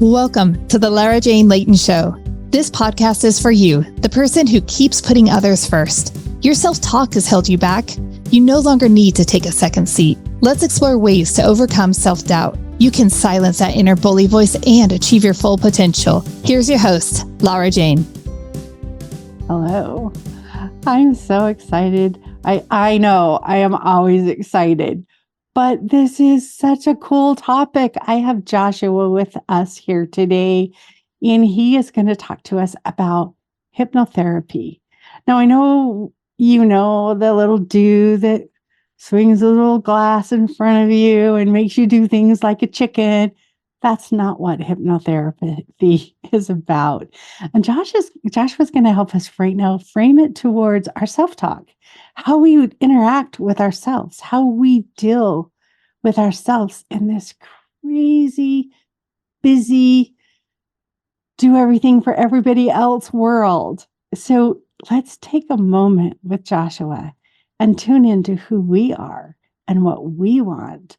Welcome to the Lara Jane Layton Show. This podcast is for you, the person who keeps putting others first. Your self-talk has held you back. You no longer need to take a second seat. Let's explore ways to overcome self-doubt. You can silence that inner bully voice and achieve your full potential. Here's your host, Lara Jane. Hello. I'm so excited. I know I am always excited, but this is such a cool topic. I have Joshua with us here today, and he is going to talk to us about hypnotherapy. Now, I know you know the little dude that swings a little glass in front of you and makes you do things like a chicken. That's not what hypnotherapy is about. And Joshua's going to help us right now frame it towards our self-talk, how we would interact with ourselves, how we deal with ourselves in this crazy, busy, do everything for everybody else world. So let's take a moment with Joshua and tune into who we are and what we want.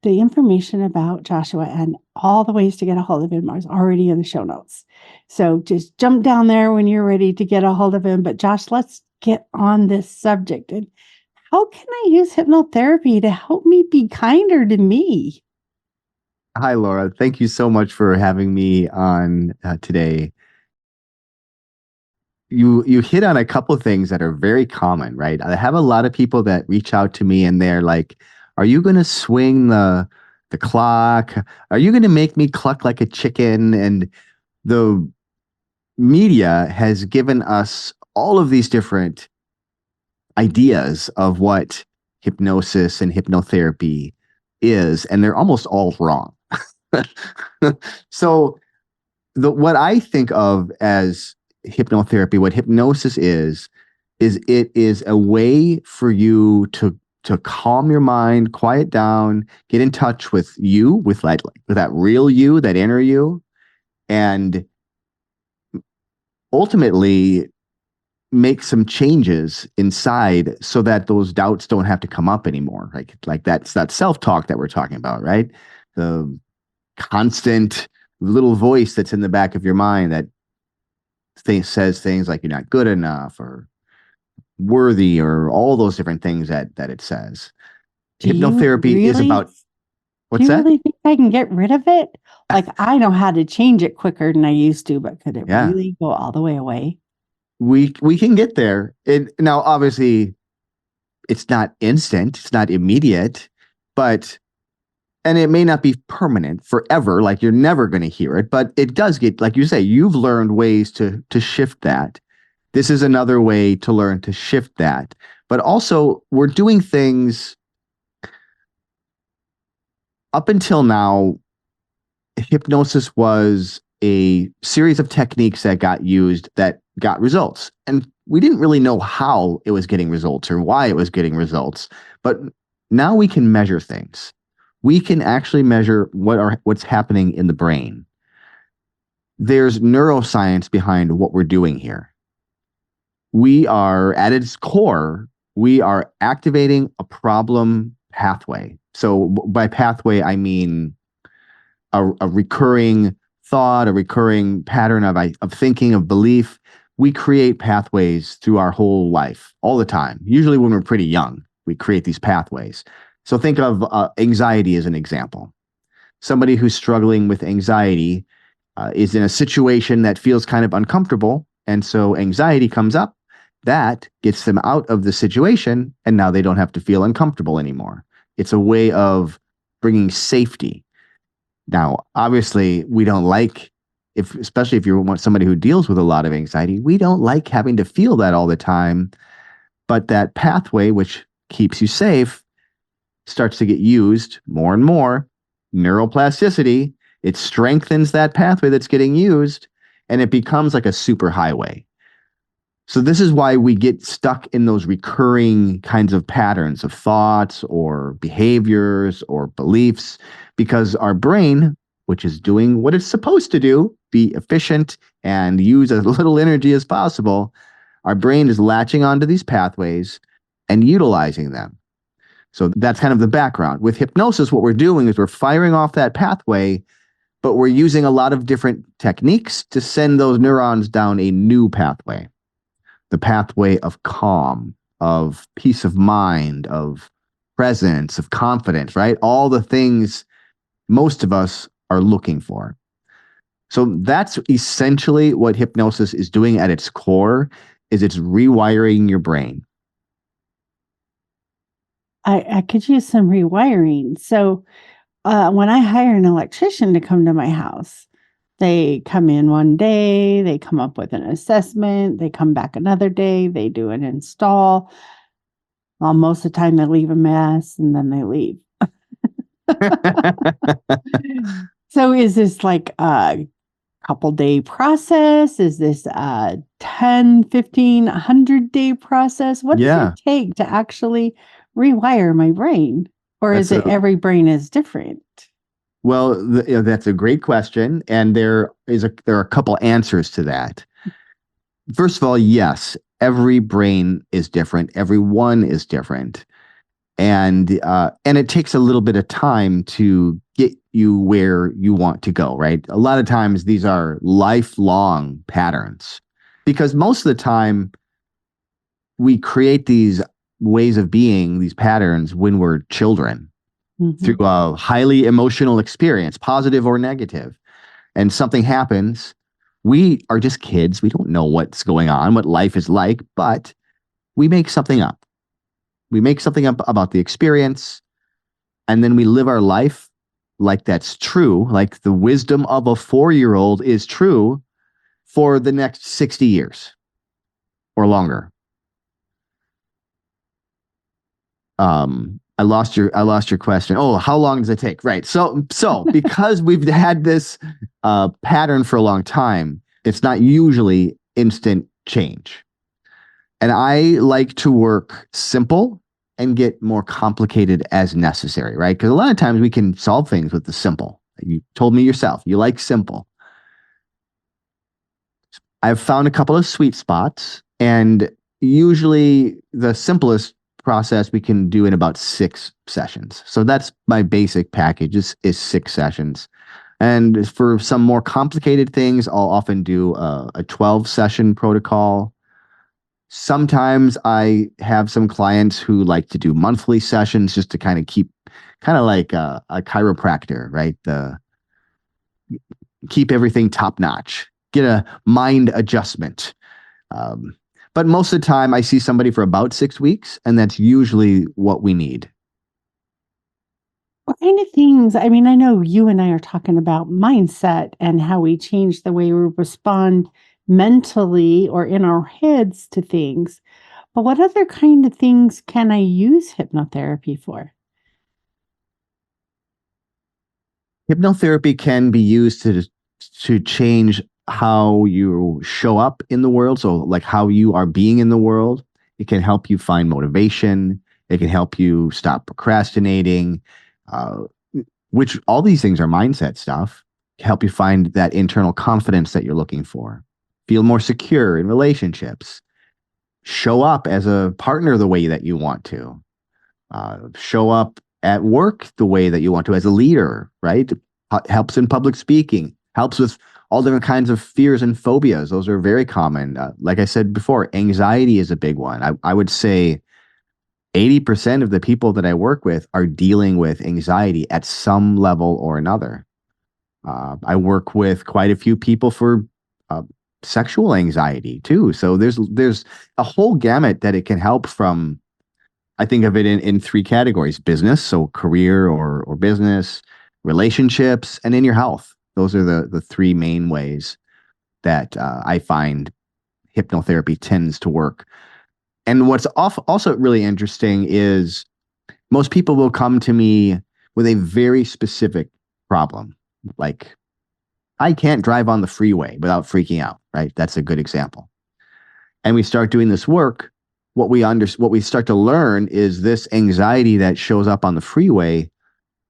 The information about Joshua and all the ways to get a hold of him is already in the show notes. So just jump down there when you're ready to get a hold of him. But Josh, let's get on this subject. And how can I use hypnotherapy to help me be kinder to me? Hi, Laura. Thank you so much for having me on today. You hit on a couple of things that are very common, right? I have a lot of people that reach out to me and they're like, are you going to swing the clock? Are you going to make me cluck like a chicken? And the media has given us all of these different ideas of what hypnosis and hypnotherapy is, and they're almost all wrong. So what I think of as hypnotherapy, what hypnosis is it is a way for you to calm your mind, quiet down, get in touch with you, with that real you, that inner you, and ultimately make some changes inside so that those doubts don't have to come up anymore. Like that's that self-talk that we're talking about, right? The constant little voice that's in the back of your mind that says things like you're not good enough or worthy or all those different things that it says. Hypnotherapy is about what's that? Do you really think I can get rid of it? Like, I know how to change it quicker than I used to, but could it really go all the way away? We can get there. Now, obviously, it's not instant, it's not immediate, and it may not be permanent forever, like you're never going to hear it, but it does get, like you say, you've learned ways to shift that. This is another way to learn to shift that. But also, we're doing things up until now. Hypnosis was a series of techniques that got used that got results. And we didn't really know how it was getting results or why it was getting results. But now we can measure things. We can actually measure what's happening in the brain. There's neuroscience behind what we're doing here. We are, at its core, we are activating a problem pathway. So by pathway, I mean a recurring thought, a recurring pattern of thinking, of belief. We create pathways through our whole life, all the time. Usually when we're pretty young, we create these pathways. So think of anxiety as an example. Somebody who's struggling with anxiety is in a situation that feels kind of uncomfortable. And so anxiety comes up. That gets them out of the situation, and now they don't have to feel uncomfortable anymore. It's a way of bringing safety. Now, obviously, we don't like, especially if you want somebody who deals with a lot of anxiety, we don't like having to feel that all the time. But that pathway, which keeps you safe, starts to get used more and more. Neuroplasticity, it strengthens that pathway that's getting used, and it becomes like a superhighway. So this is why we get stuck in those recurring kinds of patterns of thoughts or behaviors or beliefs, because our brain, which is doing what it's supposed to do, be efficient and use as little energy as possible, our brain is latching onto these pathways and utilizing them. So that's kind of the background. With hypnosis, what we're doing is we're firing off that pathway but we're using a lot of different techniques to send those neurons down a new pathway, the pathway of calm, of peace of mind, of presence, of confidence, right? All the things most of us are looking for. So that's essentially what hypnosis is doing at its core, is it's rewiring your brain. I could use some rewiring. So when I hire an electrician to come to my house, they come in one day, they come up with an assessment, they come back another day, they do an install. Well, most of the time they leave a mess and then they leave. So is this like a couple day process? Is this a 10, 15, 100-day process? What does it take to actually rewire my brain? Or is it every brain is different? Well, that's a great question. And there are a couple answers to that. First of all, yes, every brain is different. Everyone is different. And it takes a little bit of time to get you where you want to go, right? A lot of times these are lifelong patterns, because most of the time we create these ways of being, these patterns, when we're children, through a highly emotional experience, positive or negative. And something happens. We are just kids. We don't know what's going on, what life is like, but we make something up. We make something up about the experience, and then we live our life like that's true, like the wisdom of a 4-year-old is true for the next 60 years or longer. I lost your question. Oh, how long does it take? Right. So because we've had this pattern for a long time, it's not usually instant change. And I like to work simple and get more complicated as necessary, right? Because a lot of times we can solve things with the simple. You told me yourself, you like simple. I've found a couple of sweet spots, and usually the simplest process we can do in about 6 sessions. So that's my basic package is 6 sessions. And for some more complicated things, I'll often do a 12-session protocol. Sometimes I have some clients who like to do monthly sessions just to kind of like a chiropractor, right? Keep everything top notch, get a mind adjustment. But most of the time I see somebody for about 6 weeks, and that's usually what we need. What kind of things? I mean, I know you and I are talking about mindset and how we change the way we respond mentally or in our heads to things. But what other kind of things can I use hypnotherapy for? Hypnotherapy can be used to change how you show up in the world. So like how you are being in the world. It can help you find motivation. It can help you stop procrastinating, which all these things are mindset stuff. Help you find that internal confidence that you're looking for. Feel more secure in relationships. Show up as a partner the way that you want to. Show up at work the way that you want to as a leader, right? Helps in public speaking. Helps with all different kinds of fears and phobias. Those are very common. Like I said before, anxiety is a big one. I would say 80% of the people that I work with are dealing with anxiety at some level or another. I work with quite a few people for sexual anxiety too. So there's a whole gamut that it can help from. I think of it in 3 categories: business, so career or business, relationships, and in your health. Those are the 3 main ways that I find hypnotherapy tends to work. And what's also really interesting is most people will come to me with a very specific problem. Like, I can't drive on the freeway without freaking out, right? That's a good example. And we start doing this work. What we start to learn is this anxiety that shows up on the freeway,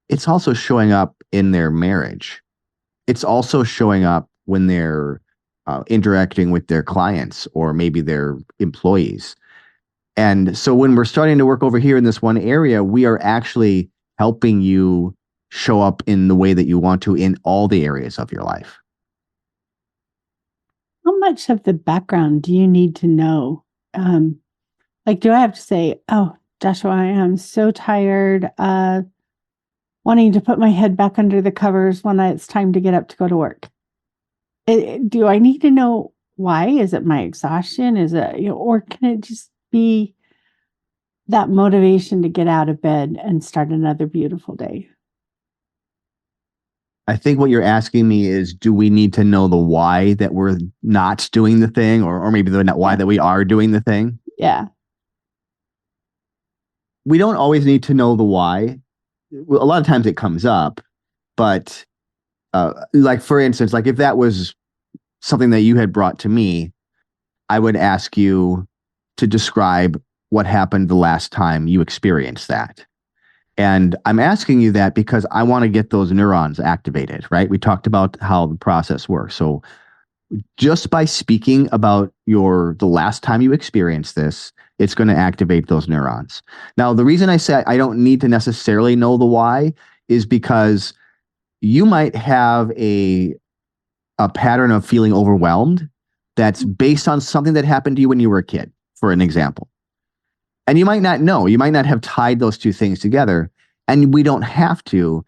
it's also showing up in their marriage. It's also showing up when they're interacting with their clients or maybe their employees. And so when we're starting to work over here in this one area, we are actually helping you show up in the way that you want to in all the areas of your life. How much of the background do you need to know? Like, do I have to say, oh, Joshua, I am so tired of wanting to put my head back under the covers when it's time to get up to go to work? Do I need to know why? Is it my exhaustion? Is it, or can it just be that motivation to get out of bed and start another beautiful day? I think what you're asking me is, do we need to know the why that we're not doing the thing, or maybe the why that we are doing the thing? Yeah. We don't always need to know the why. A lot of times it comes up, but like, for instance, like if that was something that you had brought to me, I would ask you to describe what happened the last time you experienced that. And I'm asking you that because I want to get those neurons activated, right? We talked about how the process works. So just by speaking about the last time you experienced this, it's going to activate those neurons. Now, the reason I say I don't need to necessarily know the why is because you might have a pattern of feeling overwhelmed that's based on something that happened to you when you were a kid, for an example. And you might not know, you might not have tied those two things together, and we don't have to.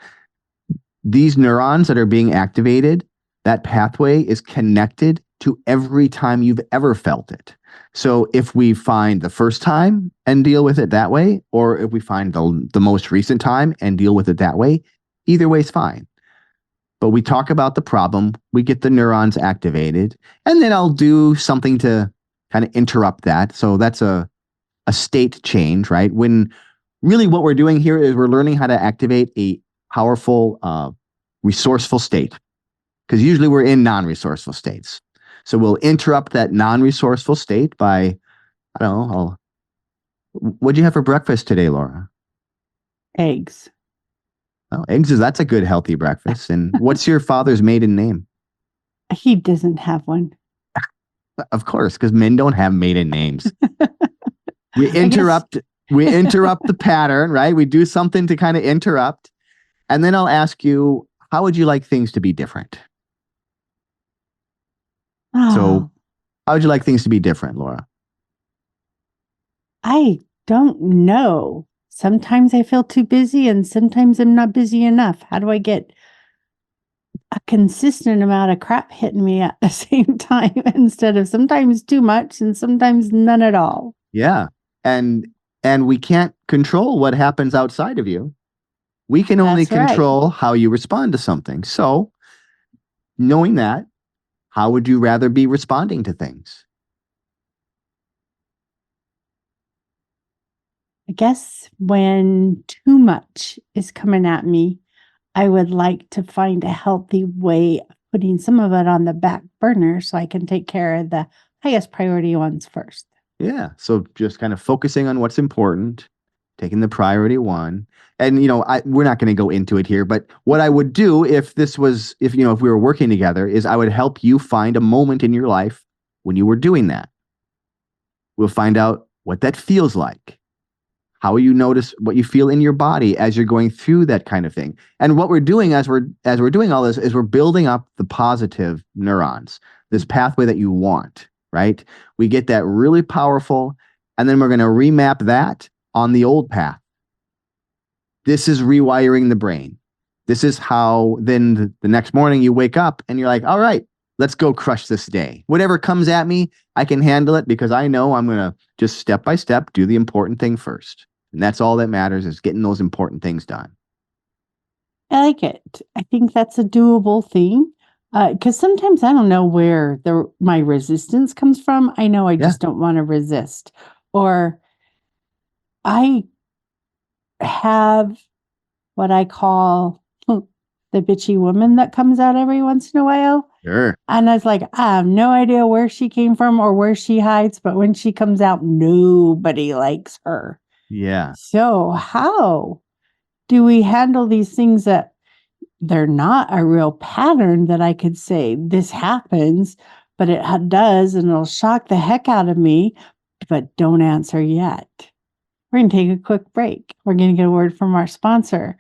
These neurons that are being activated, that pathway is connected to every time you've ever felt it. So if we find the first time and deal with it that way, or if we find the most recent time and deal with it that way, either way is fine. But we talk about the problem, we get the neurons activated, and then I'll do something to kind of interrupt that. So that's a state change, right? When really what we're doing here is we're learning how to activate a powerful, resourceful state. Because usually we're in non-resourceful states. So we'll interrupt that non-resourceful state by, I don't know, what'd you have for breakfast today, Laura? Eggs. Well, that's a good healthy breakfast. And what's your father's maiden name? He doesn't have one. Of course, because men don't have maiden names. We interrupt the pattern, right? We do something to kind of interrupt. And then I'll ask you, how would you like things to be different? So how would you like things to be different, Laura? I don't know. Sometimes I feel too busy and sometimes I'm not busy enough. How do I get a consistent amount of crap hitting me at the same time instead of sometimes too much and sometimes none at all? Yeah. And we can't control what happens outside of you. We can only control how you respond to something. So knowing that, how would you rather be responding to things? I guess when too much is coming at me, I would like to find a healthy way of putting some of it on the back burner so I can take care of the highest priority ones first. Yeah. So just kind of focusing on what's important, taking the priority one. And, we're not going to go into it here, but what I would do if we were working together is I would help you find a moment in your life when you were doing that. We'll find out what that feels like. How you notice what you feel in your body as you're going through that kind of thing. And what we're doing as we're doing all this is we're building up the positive neurons, this pathway that you want, right? We get that really powerful, and then we're going to remap that on the old path. This is rewiring the brain. This is how then the next morning you wake up and you're like, all right, let's go crush this day. Whatever comes at me, I can handle it because I know I'm going to just step by step do the important thing first. And that's all that matters, is getting those important things done. I like it. I think that's a doable thing. Because sometimes I don't know where my resistance comes from. I know I just don't want to resist. Or I have what I call the bitchy woman that comes out every once in a while. Sure. And I was like, I have no idea where she came from or where she hides, but when she comes out, nobody likes her. Yeah. So how do we handle these things that they're not a real pattern that I could say this happens, but it does, and it'll shock the heck out of me, but don't answer yet. We're going to take a quick break. We're going to get a word from our sponsor.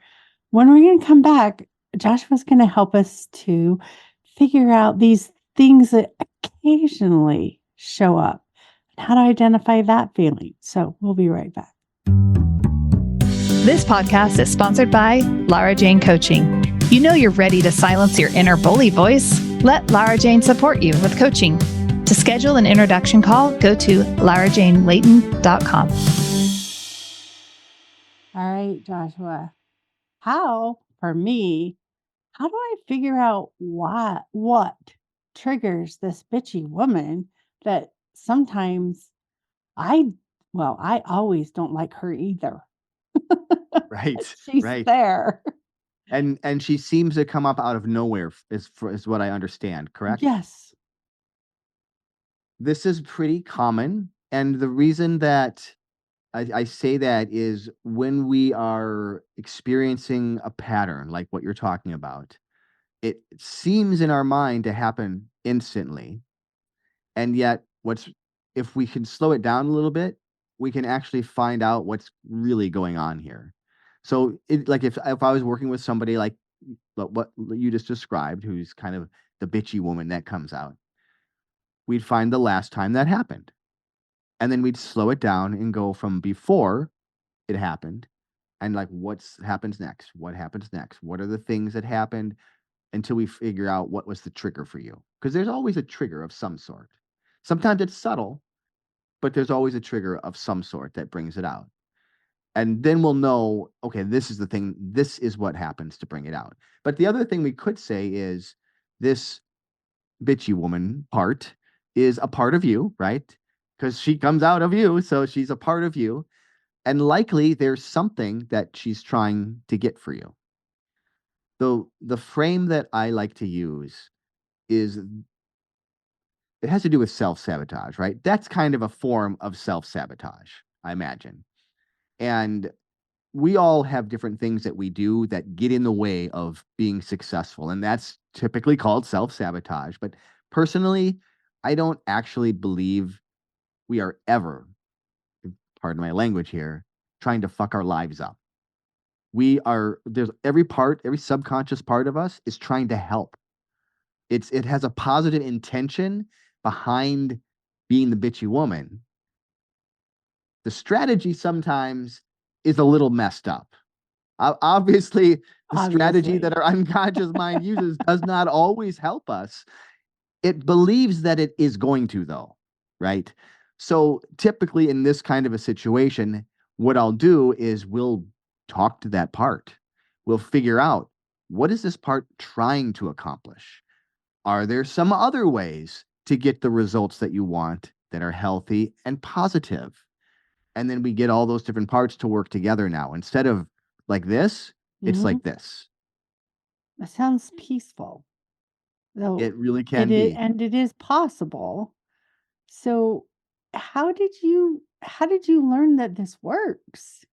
when we're going to come back, Joshua's going to help us to figure out these things that occasionally show up and how to identify that feeling. So we'll be right back. This podcast is sponsored by Lara Jane Coaching. You know you're ready to silence your inner bully voice. Let Lara Jane support you with coaching. To schedule an introduction call, go to larajanelayton.com. All right, Joshua. How, for me, how do I figure out what triggers this bitchy woman that sometimes I always don't like her either. Right. She's Right. there. And she seems to come up out of nowhere is what I understand, correct? Yes. This is pretty common. And the reason that I say that is when we are experiencing a pattern like what you're talking about, it seems in our mind to happen instantly. And yet, if we can slow it down a little bit, we can actually find out what's really going on here. So, like if I was working with somebody like what you just described, who's kind of the bitchy woman that comes out, we'd find the last time that happened, and then we'd slow it down and go from before it happened, and like what's happens next, what happens next, what are the things that happened, until we figure out what was the trigger for you. Because there's always a trigger of some sort. Sometimes it's subtle, but there's always a trigger of some sort that brings it out. And then we'll know, okay, this is the thing, this is what happens to bring it out. But the other thing we could say is this bitchy woman part is a part of you, right? Because she comes out of you, so she's a part of you. And likely there's something that she's trying to get for you. The frame that I like to use is it has to do with self-sabotage, right? That's kind of a form of self-sabotage, I imagine. And we all have different things that we do that get in the way of being successful. And that's typically called self-sabotage. But personally, I don't actually believe we are ever, pardon my language here, trying to fuck our lives up. There's every subconscious part of us is trying to help. It has a positive intention behind being the bitchy woman. The strategy sometimes is a little messed up. Obviously, the strategy that our unconscious mind uses does not always help us. It believes that it is going to, though, right? So typically in this kind of a situation, what I'll do is we'll talk to that part. We'll figure out, what is this part trying to accomplish? Are there some other ways to get the results that you want that are healthy and positive? And then we get all those different parts to work together now. Instead of like this, it's like this. That sounds peaceful. Though It really can be. And it is possible. So how did you learn that this works?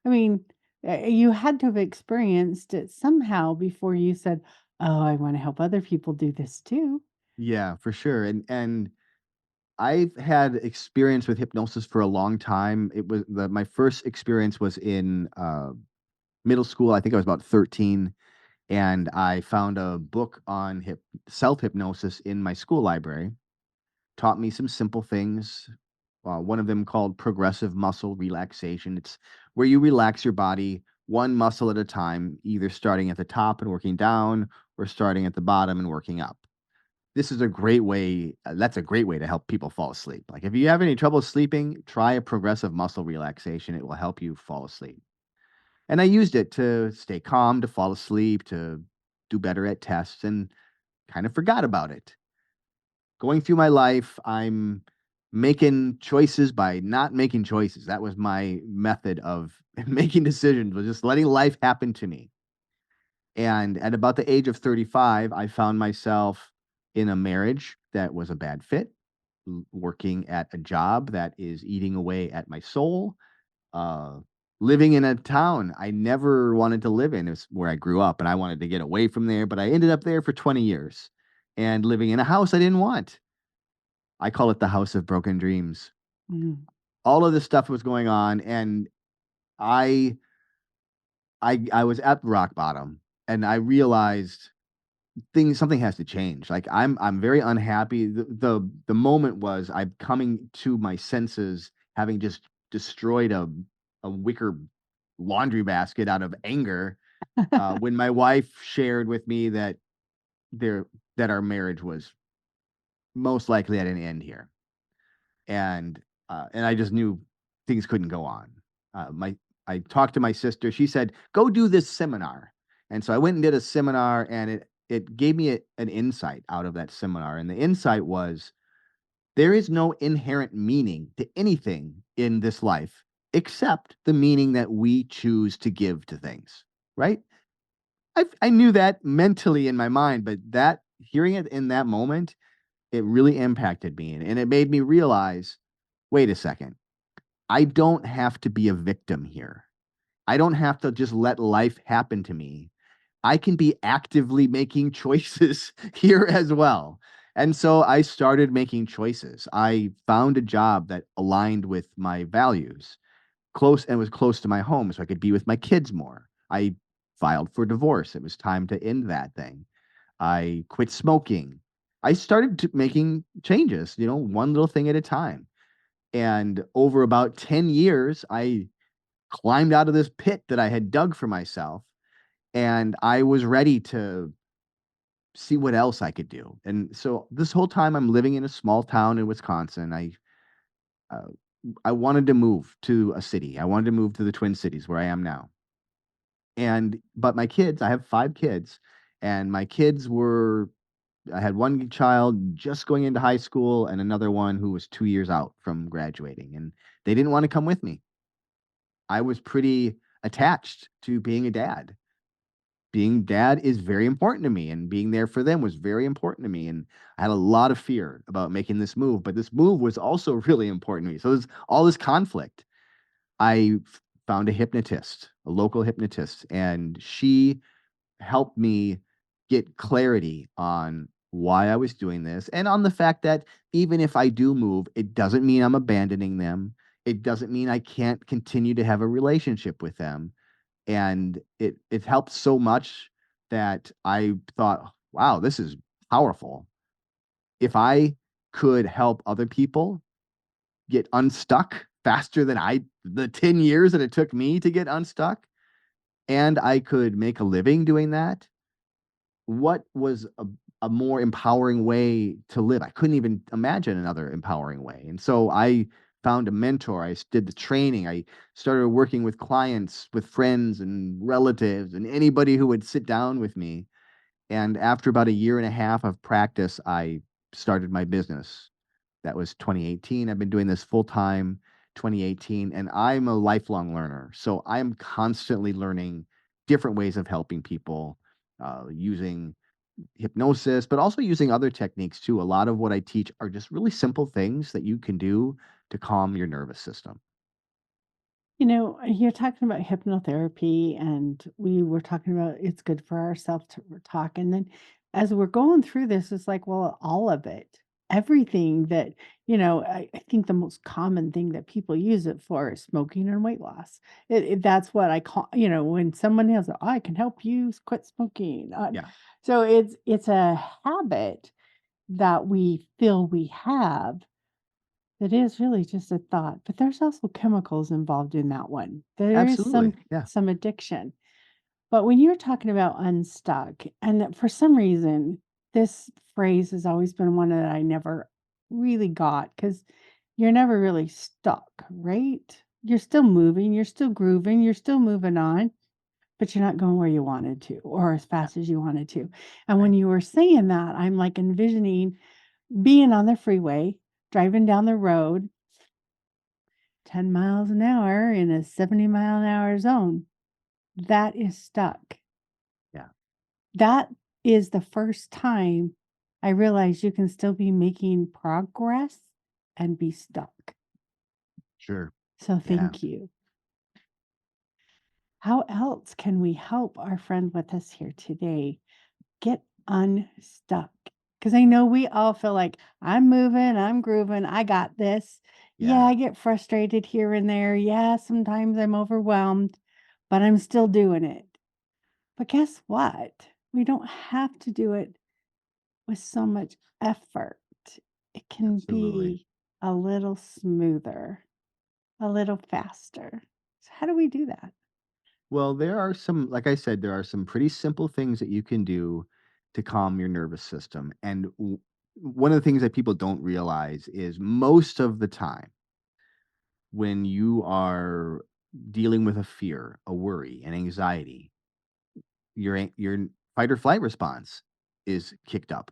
I mean, you had to have experienced it somehow before you said, "Oh, I want to help other people do this too." Yeah, for sure. And I've had experience with hypnosis for a long time. My first experience was in middle school. I think I was about 13, and I found a book on self-hypnosis in my school library. Taught me some simple things. One of them called progressive muscle relaxation. It's where you relax your body one muscle at a time, either starting at the top and working down, or starting at the bottom and working up. This is a great way. That's a great way to help people fall asleep. Like if you have any trouble sleeping, try a progressive muscle relaxation. It will help you fall asleep. And I used it to stay calm, to fall asleep, to do better at tests, and kind of forgot about it. Going through my life, I'm making choices by not making choices. That was my method of making decisions, was just letting life happen to me. And at about the age of 35, I found myself in a marriage that was a bad fit, working at a job that is eating away at my soul, uh, living in a town I never wanted to live in. It's where I grew up, and I wanted to get away from there, but I ended up there for 20 years and living in a house I didn't want. I call it the house of broken dreams. Mhm. All of this stuff was going on, and I I was at rock bottom, and I realized something has to change. Like I'm very unhappy. The moment was I'm coming to my senses, having just destroyed a wicker laundry basket out of anger, when my wife shared with me there that our marriage was most likely at an end here. And I just knew things couldn't go on. My I talked to my sister. She said, "Go do this seminar." And so I went and did a seminar, and it gave me an insight out of that seminar. And the insight was there is no inherent meaning to anything in this life except the meaning that we choose to give to things. Right? I knew that mentally in my mind, but that hearing it in that moment, it really impacted me, and it made me realize, wait a second. I don't have to be a victim here. I don't have to just let life happen to me. I can be actively making choices here as well. And so I started making choices. I found a job that aligned with my values, close and was close to my home so I could be with my kids more. I filed for divorce. It was time to end that thing. I quit smoking. I started making changes, one little thing at a time. And over about 10 years, I climbed out of this pit that I had dug for myself, and I was ready to see what else I could do. And so this whole time I'm living in a small town in Wisconsin. Uh, I wanted to move to a city. I wanted to move to the Twin Cities where I am now. But my kids, I have 5 kids, and my kids I had one child just going into high school and another one who was 2 years out from graduating, and they didn't want to come with me. I was pretty attached to being a dad. Being dad is very important to me, and being there for them was very important to me. And I had a lot of fear about making this move, but this move was also really important to me. So there's all this conflict. Found a hypnotist, a local hypnotist, and she helped me get clarity on why I was doing this and on the fact that even if I do move, it doesn't mean I'm abandoning them. It doesn't mean I can't continue to have a relationship with them. And it helped so much that I thought, wow, this is powerful. If I could help other people get unstuck faster than the 10 years that it took me to get unstuck, and I could make a living doing that, what was a more empowering way to live? I couldn't even imagine another empowering way. And so I found a mentor. I did the training. I started working with clients, with friends and relatives, and anybody who would sit down with me. And after about a year and a half of practice, I started my business. That was 2018. I've been doing this full time 2018, and I'm a lifelong learner. So I'm constantly learning different ways of helping people, using hypnosis, but also using other techniques too. A lot of what I teach are just really simple things that you can do to calm your nervous system. You're talking about hypnotherapy, and we were talking about it's good for our self-talk. And then as we're going through this, it's like, well, all of it, everything that, I think the most common thing that people use it for is smoking and weight loss. That's what I call, when someone has, I can help you quit smoking. Yeah, So it's a habit that we feel we have. It is really just a thought, but there's also chemicals involved in that one. There is absolutely. some Yeah, some addiction. But when you're talking about unstuck, and that for some reason, this phrase has always been one that I never really got because you're never really stuck, right? You're still moving, you're still grooving, you're still moving on, but you're not going where you wanted to or as yeah, fast as you wanted to. And when right. you were saying that, I'm like envisioning being on the freeway, driving down the road 10 miles an hour in a 70-mile-an-hour zone. That is stuck. Yeah, That is the first time I realized you can still be making progress and be stuck. sure. So Yeah, thank you. How else can we help our friend with us here today get unstuck? Because I know we all feel like I'm moving, I'm grooving, I got this. Yeah, yeah, I get frustrated here and there. Yeah, sometimes I'm overwhelmed. but I'm still doing it. But guess what? We don't have to do it with so much effort. It can Absolutely. be a little smoother, a little faster. So how do we do that? Well, there are some, like I said, there are some pretty simple things that you can do to calm your nervous system. And one of the things that people don't realize is most of the time when you are dealing with a fear, a worry, an anxiety, your fight or flight response is kicked up.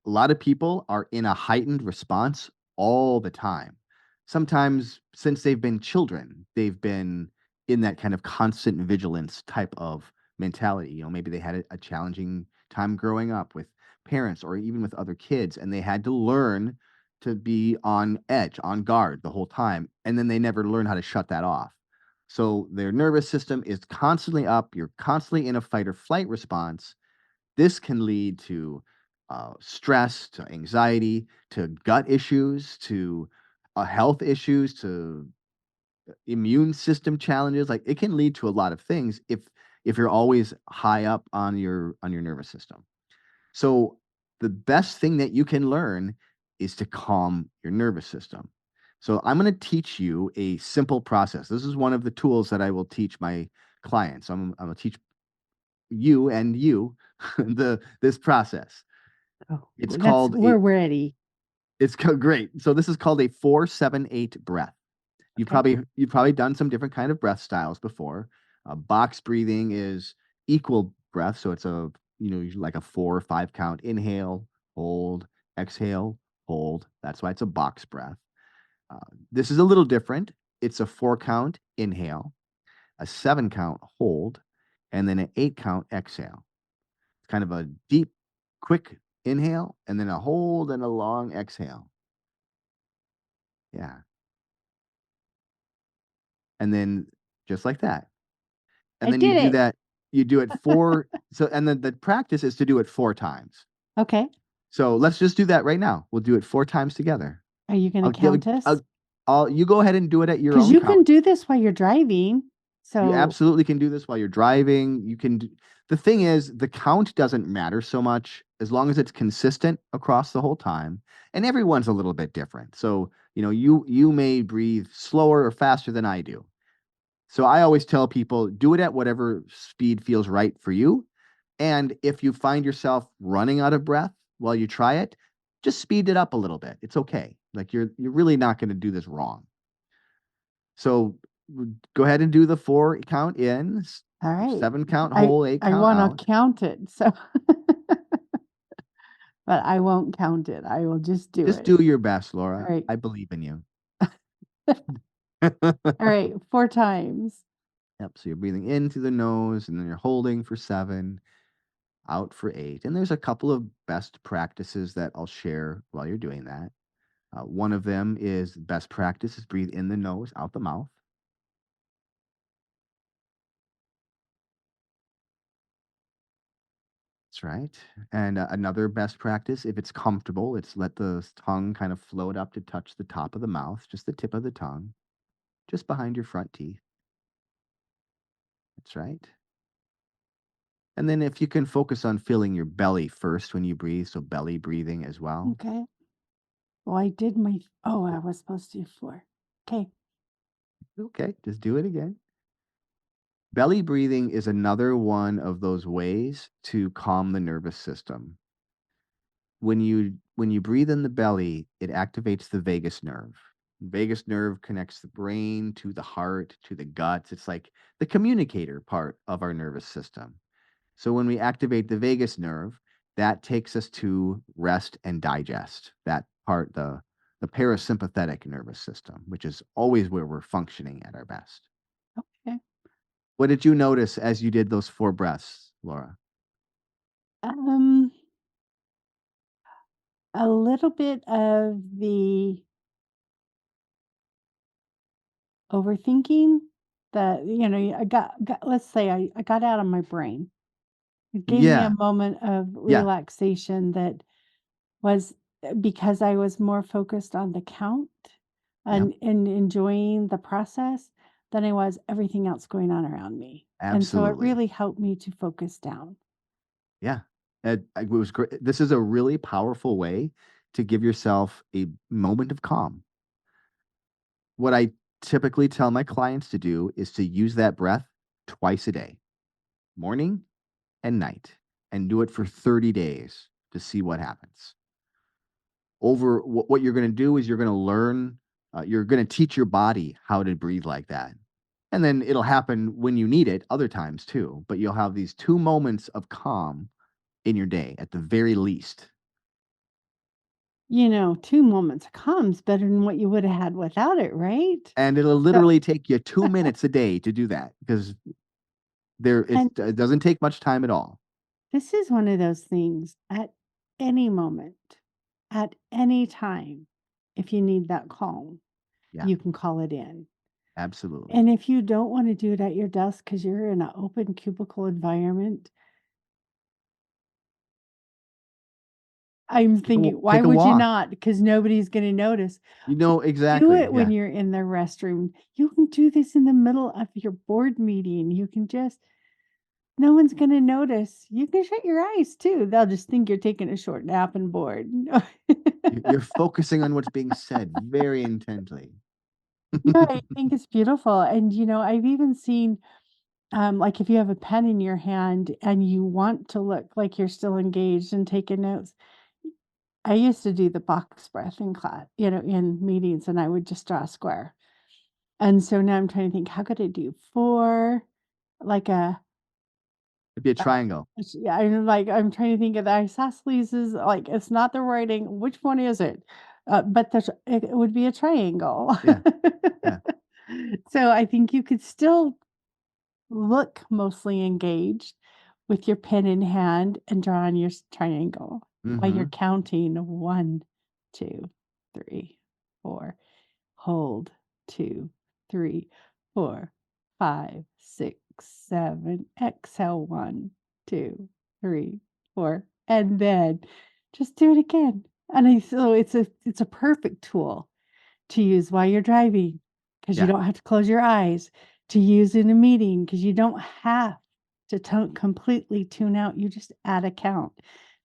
A lot of people are in a heightened response all the time. Sometimes since they've been children, they've been in that kind of constant vigilance type of mentality. Maybe they had a challenging time growing up with parents or even with other kids, and they had to learn to be on edge, on guard the whole time. And then they never learn how to shut that off. So their nervous system is constantly up. You're constantly in a fight or flight response. This can lead to stress, to anxiety, to gut issues, to health issues, to immune system challenges. Like it can lead to a lot of things if you're always high up on your nervous system. So the best thing that you can learn is to calm your nervous system. So I'm going to teach you a simple process. This is one of the tools that I will teach my clients. I'm going to teach you and you this process. Oh, It's called a we're ready. it's great. So this is called a 4-7-8 breath. Okay. You've probably done some different kind of breath styles before. Box breathing is equal breath, so it's usually like a 4 or 5 count. Inhale, hold, exhale, hold. That's why it's a box breath. Uh, this is a little different. It's a 4 count inhale, a 7 count hold, and then an 8 count exhale. It's kind of a deep, quick inhale, and then a hold and a long exhale. Yeah. And then just like that. And I then you did do it. that, you do it 4 so and then the practice is to do it 4 times. Okay. So let's just do that right now. We'll do it 4 times together. Are you going I'll to give count us? I'll you go ahead and do it at your Because own you count. can do this while you're driving. You So, absolutely can do this while you're driving. The thing is, the count doesn't matter so much as long as it's consistent across the whole time. And everyone's a little bit different. So, you may breathe slower or faster than I do. So I always tell people do it at whatever speed feels right for you. And if you find yourself running out of breath while you try it, just speed it up a little bit. It's okay. Like you're really not going to do this wrong. So go ahead and do the 4 count in, all right. 7 count I whole, 8 I count want out. to count it. So, but I won't count it. I will just do Just it. do your best, All Laura. right. I believe in you. All right. 4 times. Yep. So you're breathing in through the nose and then you're holding for 7, out for 8. And there's a couple of best practices that I'll share while you're doing that. One of them is best practice is breathe in the nose, out the mouth. That's right. And another best practice, if it's comfortable, it's let the tongue kind of float up to touch the top of the mouth, just the tip of the tongue, just behind your front teeth. That's right. And then if you can focus on filling your belly first when you breathe, so belly breathing as well. Okay. Well, I did my. Oh, I was supposed to do 4. Okay. Okay, just do it again. Belly breathing is another one of those ways to calm the nervous system. When you breathe in the belly, it activates the vagus nerve. Vagus nerve connects the brain to the heart, to the guts. It's like the communicator part of our nervous system. So when we activate the vagus nerve, that takes us to rest and digest. That part, the parasympathetic nervous system, which is always where we're functioning at our best. Okay. What did you notice as you did those 4 breaths, Laura? Um, a little bit of the overthinking that, let's say I got out of my brain. It gave me a Yeah, moment of yeah, relaxation that was because I was more focused on the count yep. and enjoying the process than I was everything else going on around me. And so it Absolutely. really helped me to focus down. Yeah. It was great. This is a really powerful way to give yourself a moment of calm. What I typically tell my clients to do is to use that breath twice a day, morning and night, and do it for 30 days to see what happens. Over what you're going to do is you're going to learn, you're going to teach your body how to breathe like that. And then it'll happen when you need it other times too. But you'll have these 2 moments of calm in your day at the very least. 2 moments of calm's better than what you would have had without it, right? And it'll So, literally take you 2 minutes a day to do that because and it doesn't take much time at all. this is one of those things at any moment, at any time, if you need that calm, Yeah, you can call it in. absolutely. And if you don't want to do it at your desk because you're in an open cubicle environment, I'm thinking, why Take a would you walk. not? Because nobody's going to notice. You know Do exactly. it when you're in the restroom. You can do this in the middle of your board meeting. You can just, no one's going to notice. You can shut your eyes too. They'll just think you're taking a short nap and bored. You're focusing on what's being said very intently. No, I think it's beautiful. And, I've even seen, like if you have a pen in your hand and you want to look like you're still engaged and taking notes. I used to do the box breath in class, in meetings, and I would just draw a square. And so now I'm trying to think, how could I do 4? Like It'd be a triangle. yeah, I'm trying to think of the isosceles is like, it's not the right angle. Which one is it? But it would be a triangle. Yeah. Yeah. So I think you could still look mostly engaged with your pen in hand and draw on your triangle while you're Mm-hmm. counting 1, 2, 3, 4. Hold 2, 3, 4, 5, 6, 7. Exhale 1, 2, 3, 4, and then just do it again. And so it's a perfect tool to use while you're driving because you Yeah. don't have to close your eyes, to use in a meeting because you don't have to completely tune out. You just add a count.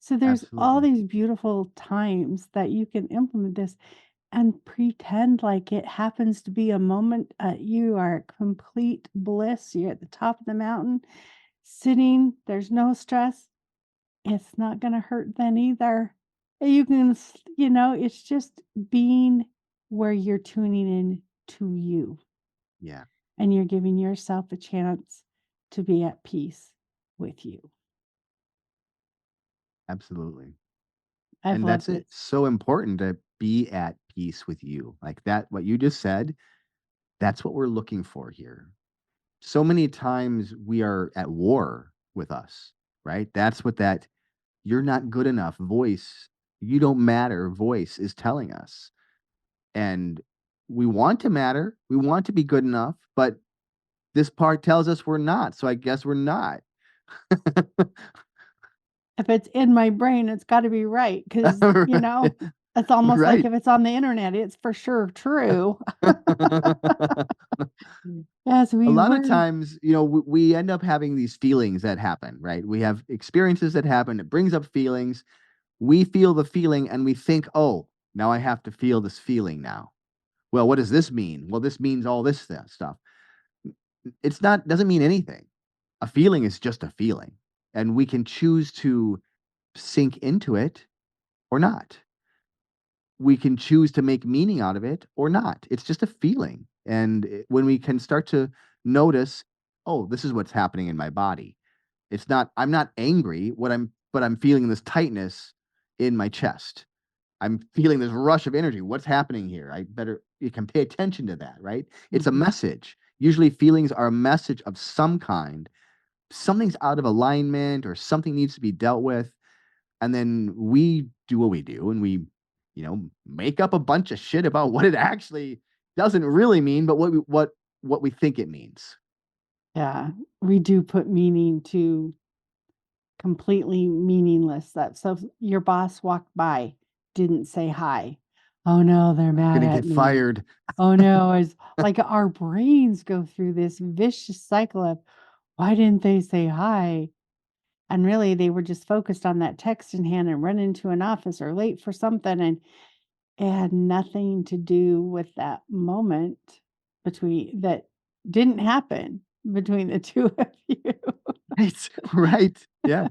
So there's all Absolutely. these beautiful times that you can implement this and pretend like it happens to be a moment. You are at complete bliss. You're at the top of the mountain, sitting. There's no stress. It's not going to hurt then either. You can, it's just being where you're tuning in to you Yeah. and you're giving yourself a chance to be at peace with you. Absolutely. I've And that's loved it. it. So important to be at peace with you. Like that, what you just said, that's what we're looking for here. So many times we are at war with us, right? That's what that you're not good enough voice, you don't matter voice is telling us. And we want to matter, we want to be good enough, but this part tells us we're not. So I guess we're not. If it's in my brain, it's got to be right because, Right. it's almost like Right. if it's on the internet, it's for sure true. Yes, A we lot of were. times, we end up having these feelings that happen, right? We have experiences that happen. It brings up feelings. We feel the feeling and we think, oh, now I have to feel this feeling now. Well, what does this mean? Well, this means all this stuff. It's not, doesn't mean anything. A feeling is just a feeling. And we can choose to sink into it or not. We can choose to make meaning out of it or not. It's just a feeling. And when we can start to notice, oh, this is what's happening in my body. It's not, I'm not angry, but I'm feeling this tightness in my chest. I'm feeling this rush of energy. What's happening here? You can pay attention to that, right? It's a Mhm. message. Usually feelings are a message of some kind. Something's out of alignment or something needs to be dealt with. And then we do what we do and we, make up a bunch of shit about what it actually doesn't really mean, but what we think it means. Yeah, we do put meaning to completely meaningless. So if your boss walked by, didn't say hi. Oh no, they're mad Gonna at get me. fired. Oh no, it's like our brains go through this vicious cycle of, why didn't they say hi? And really, they were just focused on that text in hand and running to an office or late for something. And it had nothing to do with that moment between that didn't happen between the two of you. Right. Right. Yeah.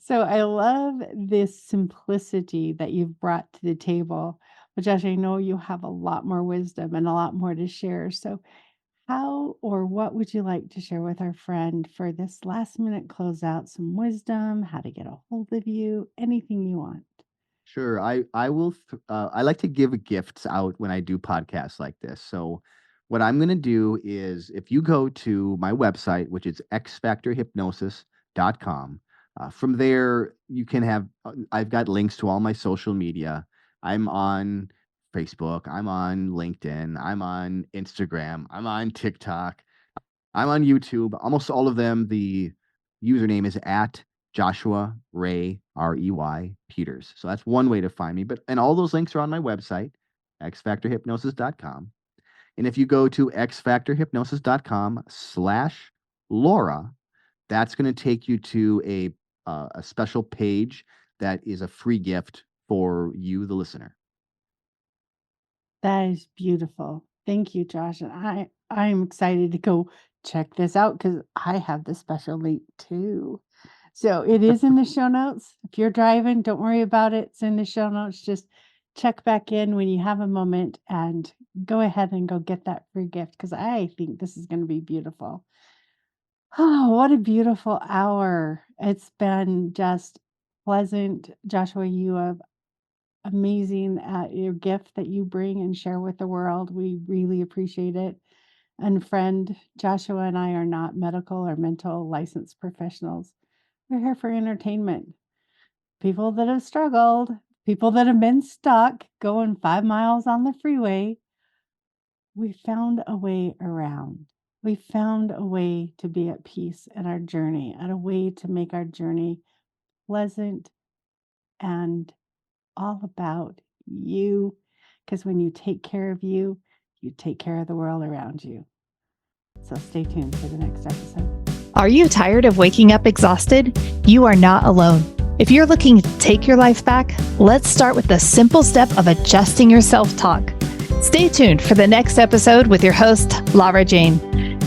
So I love this simplicity that you've brought to the table. But Josh, I know you have a lot more wisdom and a lot more to share. So how or what would you like to share with our friend for this last minute closeout? Some wisdom, how to get a hold of you, anything you want. Sure. I will. I like to give gifts out when I do podcasts like this. So, what I'm going to do is, if you go to my website, which is xfactorhypnosis.com, from there you can have. I've got links to all my social media. I'm on Facebook. I'm on LinkedIn. I'm on Instagram. I'm on TikTok. I'm on YouTube. Almost all of them, the username is at Joshua Ray, Rey Peters. So that's one way to find me. And all those links are on my website, xfactorhypnosis.com. And if you go to xfactorhypnosis.com/Laura, that's going to take you to a special page that is a free gift for you, the listener. That is beautiful. Thank you, Josh. And I'm excited to go check this out because I have the special link too. So it is in the show notes. If you're driving, don't worry about it. It's in the show notes. Just check back in when you have a moment and go ahead and go get that free gift because I think this is going to be beautiful. Oh, what a beautiful hour. It's been just pleasant. Joshua, you have amazing at your gift that you bring and share with the world. We really appreciate it. And friend, Joshua and I are not medical or mental licensed professionals. We're here for entertainment. People that have struggled, people that have been stuck going 5 miles on the freeway. We found a way around. We found a way to be at peace in our journey and a way to make our journey pleasant and all about you. Because when you take care of you, you take care of the world around you. So stay tuned for the next episode. Are you tired of waking up exhausted? You are not alone. If you're looking to take your life back, let's start with the simple step of adjusting your self-talk. Stay tuned for the next episode with your host, Lara Jane.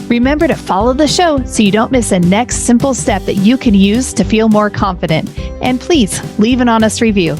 Remember to follow the show so you don't miss a next simple step that you can use to feel more confident. And please leave an honest review.